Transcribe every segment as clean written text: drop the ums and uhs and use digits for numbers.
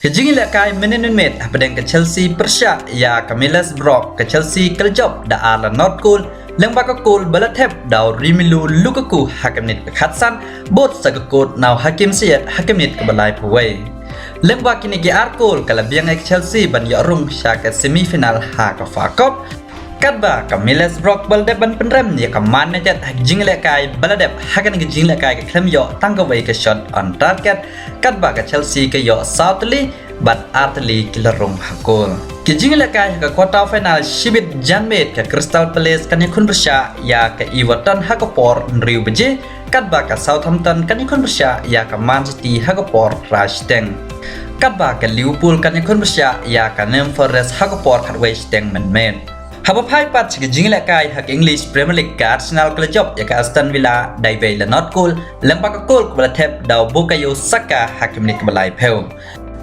Kejingilakay menenmet apedeng ke Chelsea Persya ya Camillus Brock ke Chelsea keljob da ala not cool lembaka cool balatep daw Romelu Lukaku hakimnit ke Khatsan bot sagakot naw hakim siat hakimnit ke balai pawai lembak kini ge arkol kalabiang ek Chelsea ban yarung sya ke semifinal ha ka fakop kadba Camillus Brock baladep ban penrem ya ka manajet jinglakay baladep hakan ge jinglakay ke klem yo tangkawai ke shot on target kadba ke Chelsea ke yo Southly bat artli kilarung hakol ke jinglakay ke quarter final shibit janmet ke Crystal Palace kan yakun bersya ya ke Everton hakopor nriu beje kadba ke Southampton kan yakun bersya ya ke Man City hakopor Rajteng kadba ke Liverpool kan yakun bersya ya ke Nottingham Forest hakopor Katway Steng men Haba pai pat ke jinglakay hak English Premier League ke Arsenal keljob ya ke Aston Villa daiwei la not cool lembaka cool ke balatep daw Bukayo Saka hakimnit ke balai peu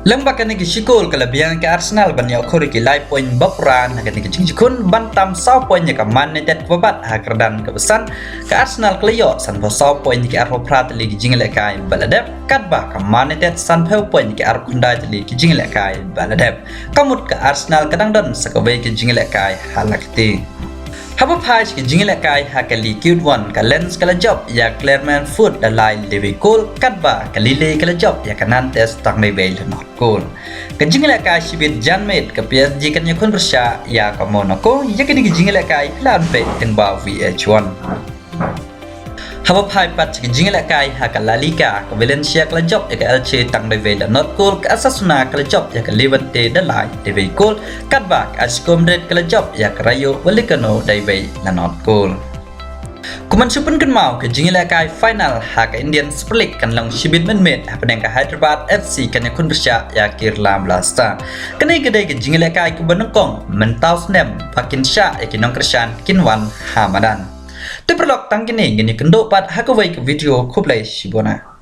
lembaka ni ke shikol ke labiang ke Arsenal ban ya khori ke lai point bapran hak ni ke jingjikun bantam saw point ya ke manajet babat hak redan ke besan ke Arsenal kleyo san po saw point ke arho prat li ke jinglakay baladep kadba ke manajet san peu point ke arho kundai li ke jinglakay baladep kamut ke Arsenal kadang don sakawai ke jinglakay halakti Haba page ke jinglakay hakali Q1 ka Lens kala job ya Clermont Foot dalai lewi cool kadba kalile kala job ya Nantes tang lewi not cool ke jinglakay shibit janmet ke PSG kan yakun bersya ya ka Monaco ya ke jinglakay plan pe tengba VH1 Haba pai pat ke jinglakay haka La Liga ke Valencia kala job ya ke Elche tang lewi not cool ke Osasuna kala job ya ke Levante dalai lewi cool kadba ke Atletico Madrid kala job ya ke Rayo Vallecano daiwei la not cool Kuman supun kan mau ke jinglakay final haka Indian Super League kan long shibit menmet apedeng ke Hyderabad FC kan yakun bersya ya Kirla Blasta kanai kedai ke jinglakay ke Banongkong mentau snem pakin sya ya kinong Krishan Kinwan Hamadan Teperlok tang kini gini kendo pat hakawai ke video kuplay shibona